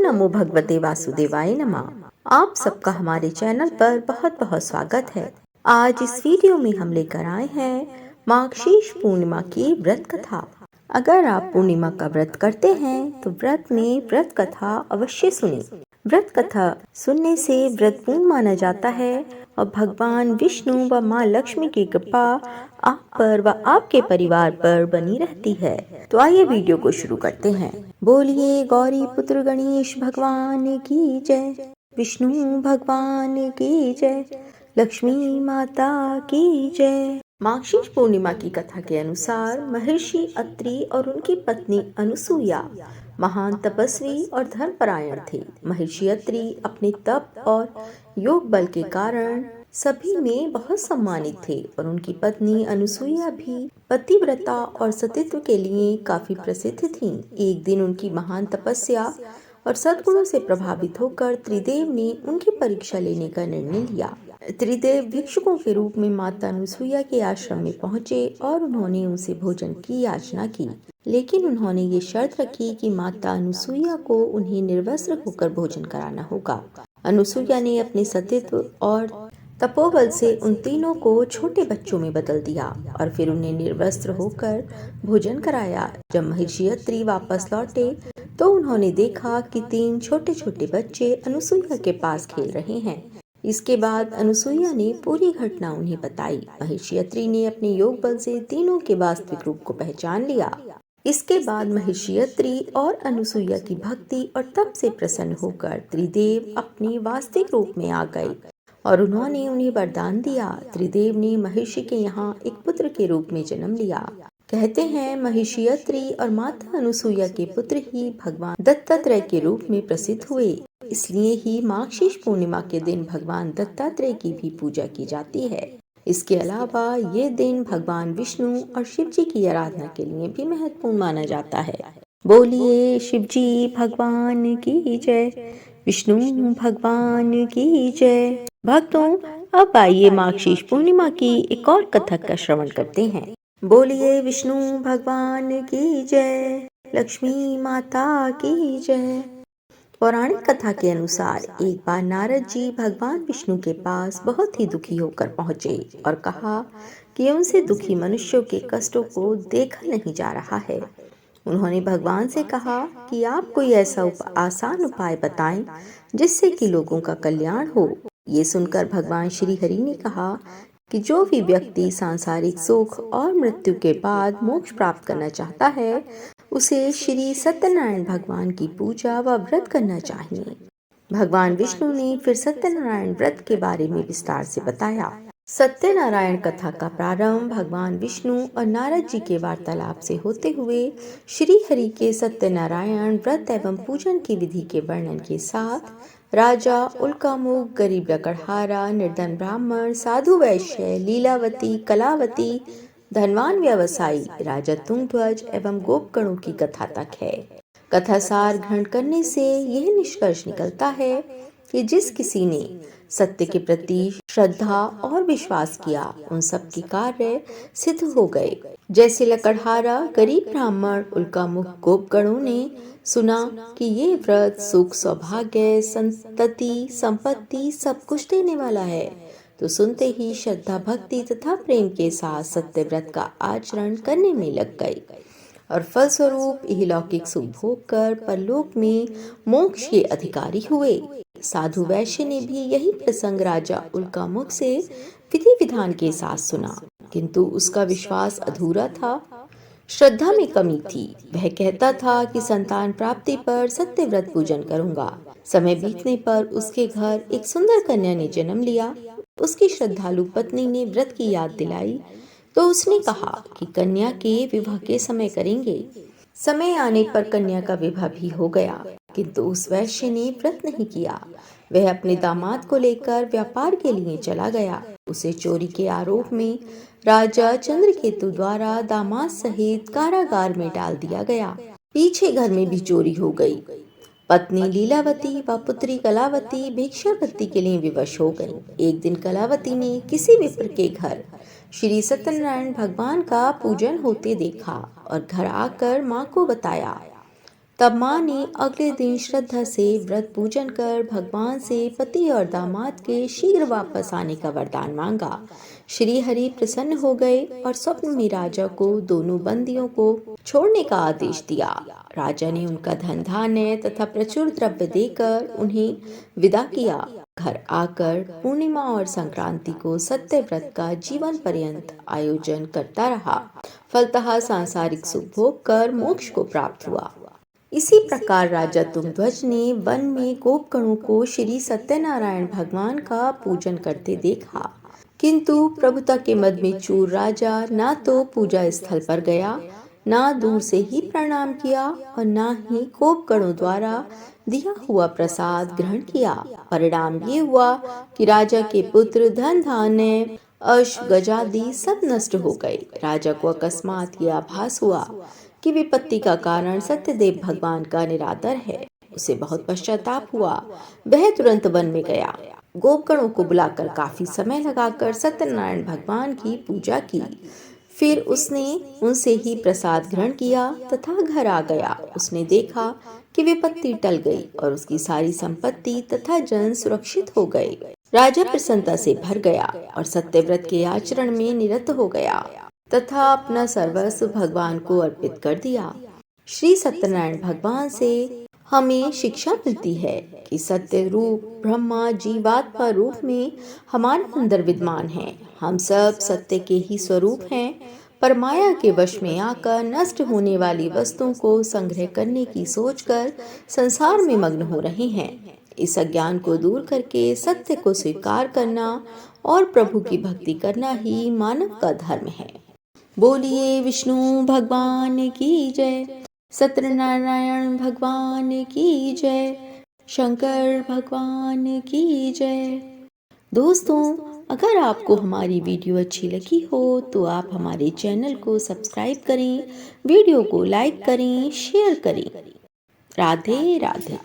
नमो भगवते वासुदेवाय नमः। आप सबका हमारे चैनल पर बहुत बहुत स्वागत है। आज इस वीडियो में हम लेकर आए हैं मार्गशीर्ष पूर्णिमा की व्रत कथा। अगर आप पूर्णिमा का व्रत करते हैं तो व्रत में व्रत कथा अवश्य सुनें। व्रत कथा सुनने से व्रत पूर्ण माना जाता है और भगवान विष्णु व माँ लक्ष्मी की कृपा आप पर व आपके परिवार पर बनी रहती है। तो आइए वीडियो को शुरू करते हैं। बोलिए गौरी पुत्र गणेश भगवान की जय, विष्णु भगवान की जय, लक्ष्मी माता की जय। मार्गशीर्ष पूर्णिमा की कथा के अनुसार महर्षि अत्रि और उनकी पत्नी अनुसुईया महान तपस्वी और धर्मपरायण थे। महर्षि अत्रि अपने तप और योग बल के कारण सभी में बहुत सम्मानित थे और उनकी पत्नी अनुसुईया भी पतिव्रता और सतीत्व के लिए काफी प्रसिद्ध थीं। एक दिन उनकी महान तपस्या और सद्गुणों से प्रभावित होकर त्रिदेव ने उनकी परीक्षा लेने का निर्णय लिया। त्रिदेव भिक्षुकों के रूप में माता अनुसुईया के आश्रम में पहुंचे और उन्होंने उनसे भोजन की याचना की, लेकिन उन्होंने ये शर्त रखी कि माता अनुसुईया को उन्हें निर्वस्त्र होकर भोजन कराना होगा। अनुसुईया ने अपने सतीत्व और तपोबल से उन तीनों को छोटे बच्चों में बदल दिया और फिर उन्हें निर्वस्त्र होकर भोजन कराया। जब महर्षि अत्रि वापस लौटे तो उन्होंने देखा कि 3 छोटे छोटे बच्चे अनुसुईया के पास खेल रहे हैं। इसके बाद अनुसुईया ने पूरी घटना उन्हें बताई। महर्षि अत्रि ने अपने योग बल से तीनों के वास्तविक रूप को पहचान लिया। इसके बाद महर्षि अत्रि और अनुसुईया की भक्ति और तप से प्रसन्न होकर त्रिदेव अपने वास्तविक रूप में आ गए और उन्होंने उन्हें वरदान दिया। त्रिदेव ने महर्षि के यहाँ एक पुत्र के रूप में जन्म लिया। कहते हैं महर्षि अत्रि और माता अनुसुईया के पुत्र ही भगवान दत्तात्रेय के रूप में प्रसिद्ध हुए। इसलिए ही मार्गशीर्ष पूर्णिमा के दिन भगवान दत्तात्रेय की भी पूजा की जाती है। इसके अलावा ये दिन भगवान विष्णु और शिव जी की आराधना के लिए भी महत्वपूर्ण माना जाता है। बोलिए शिव जी भगवान की जय, विष्णु भगवान की जय। भक्तों, अब आइए मार्गशीर्ष पूर्णिमा की एक और कथा का श्रवण करते हैं। बोलिए विष्णु भगवान की जय, लक्ष्मी माता की जय। पौराणिक कथा के अनुसार एक बार नारद जी भगवान विष्णु के पास बहुत ही दुखी होकर पहुँचे और कहा कि उनसे दुखी मनुष्यों के कष्टों को देखा नहीं जा रहा है। उन्होंने भगवान से कहा कि आप कोई ऐसा आसान उपाय बताएं जिससे कि लोगों का कल्याण हो। ये सुनकर भगवान श्री हरि ने कहा कि जो भी व्यक्ति सांसारिक सुख और मृत्यु के बाद मोक्ष प्राप्त करना चाहता है उसे श्री सत्यनारायण भगवान की पूजा व व्रत करना चाहिए। भगवान विष्णु ने फिर सत्यनारायण व्रत के बारे में विस्तार से बताया। सत्यनारायण कथा का प्रारंभ भगवान विष्णु और नारद जी के वार्तालाप से होते हुए श्री हरि के सत्यनारायण व्रत एवं पूजन की विधि के वर्णन के साथ राजा, उल्कामुख, गरीब लकड़हारा, निर्धन ब्राह्मण, साधु वैश्य, लीलावती, कलावती, धनवान व्यवसायी, राजा तुंगध्वज एवं गोपगणों की कथा तक है। कथा सार ग्रहण करने से यह निष्कर्ष निकलता है कि जिस किसी ने सत्य के प्रति श्रद्धा और विश्वास किया उन सब के कार्य सिद्ध हो गए। जैसे लकड़हारा, गरीब ब्राह्मण, उल्कामुख, गोपगणों ने सुना कि ये व्रत सुख, सौभाग्य, संतति, संपत्ति सब कुछ देने वाला है, तो सुनते ही श्रद्धा, भक्ति तथा प्रेम के साथ सत्य व्रत का आचरण करने में लग गए और फलस्वरूप इहलौकिक सुख भोग कर परलोक में मोक्ष के अधिकारी हुए। साधु वैश्य ने भी यही प्रसंग राजा उल्कामुख से विधि विधान के साथ सुना, किंतु उसका विश्वास अधूरा था, श्रद्धा में कमी थी। वह कहता था कि संतान प्राप्ति पर सत्य व्रत पूजन करूंगा। समय बीतने पर उसके घर एक सुंदर कन्या ने जन्म लिया। उसकी श्रद्धालु पत्नी ने व्रत की याद दिलाई तो उसने कहा कि कन्या के विवाह के समय करेंगे। समय आने पर कन्या का विवाह भी हो गया, किंतु उस वैश्य ने व्रत नहीं किया। वह अपने दामाद को लेकर व्यापार के लिए चला गया। उसे चोरी के आरोप में राजा चंद्रकेतु द्वारा दामाद सहित कारागार में डाल दिया गया। पीछे घर में भी चोरी हो गई। पत्नी लीलावती व पुत्री कलावती भिक्षावृत्ति के लिए विवश हो गई। एक दिन कलावती ने किसी विप्र के घर श्री सत्यनारायण भगवान का पूजन होते देखा और घर आकर माँ को बताया। तब माँ ने अगले दिन श्रद्धा से व्रत पूजन कर भगवान से पति और दामाद के शीघ्र वापस आने का वरदान मांगा। श्री हरि प्रसन्न हो गए और स्वप्न में राजा को दोनों बंदियों को छोड़ने का आदेश दिया। राजा ने उनका धन धान्य तथा प्रचुर द्रव्य देकर उन्हें विदा किया। घर आकर पूर्णिमा और संक्रांति को सत्य व्रत का जीवन पर्यंत आयोजन करता रहा। फलतः सांसारिक सुख भोग कर मोक्ष को प्राप्त हुआ। इसी प्रकार राजा तुंगध्वज ने वन में गोपगणों को श्री सत्यनारायण भगवान का पूजन करते देखा, किंतु प्रभुता के मद में चूर राजा ना तो पूजा स्थल पर गया, ना दूर से ही प्रणाम किया और ना ही गोपगणों द्वारा दिया हुआ प्रसाद ग्रहण किया। परिणाम ये हुआ कि राजा के पुत्र, धन धान्य, अश्व गजादि सब नष्ट हो गए। राजा को अकस्मात यह आभास हुआ कि विपत्ति का कारण सत्यदेव भगवान का निरादर है। उसे बहुत पश्चाताप हुआ। वह तुरंत वन में गया। गोपगणों को बुलाकर काफी समय लगाकर सत्यनारायण भगवान की पूजा की। फिर उसने उनसे ही प्रसाद ग्रहण किया तथा घर आ गया। उसने देखा कि विपत्ति टल गई और उसकी सारी संपत्ति तथा जन सुरक्षित हो गए। राजा प्रसन्नता से भर गया और सत्यव्रत के आचरण में निरत हो गया तथा अपना सर्वस्व भगवान को अर्पित कर दिया। श्री सत्यनारायण भगवान से हमें शिक्षा मिलती है कि सत्य रूप ब्रह्मा जीवात्मा रूप में हमारे अंदर विद्यमान है। हम सब सत्य के ही स्वरूप हैं, पर माया के वश में आकर नष्ट होने वाली वस्तुओं को संग्रह करने की सोचकर संसार में मग्न हो रहे हैं। इस अज्ञान को दूर करके सत्य को स्वीकार करना और प्रभु की भक्ति करना ही मानव का धर्म है। बोलिए विष्णु भगवान की जय, सत्यनारायण भगवान की जय, शंकर भगवान की जय। दोस्तों, अगर आपको हमारी वीडियो अच्छी लगी हो तो आप हमारे चैनल को सब्सक्राइब करें, वीडियो को लाइक करें, शेयर करें। राधे राधे।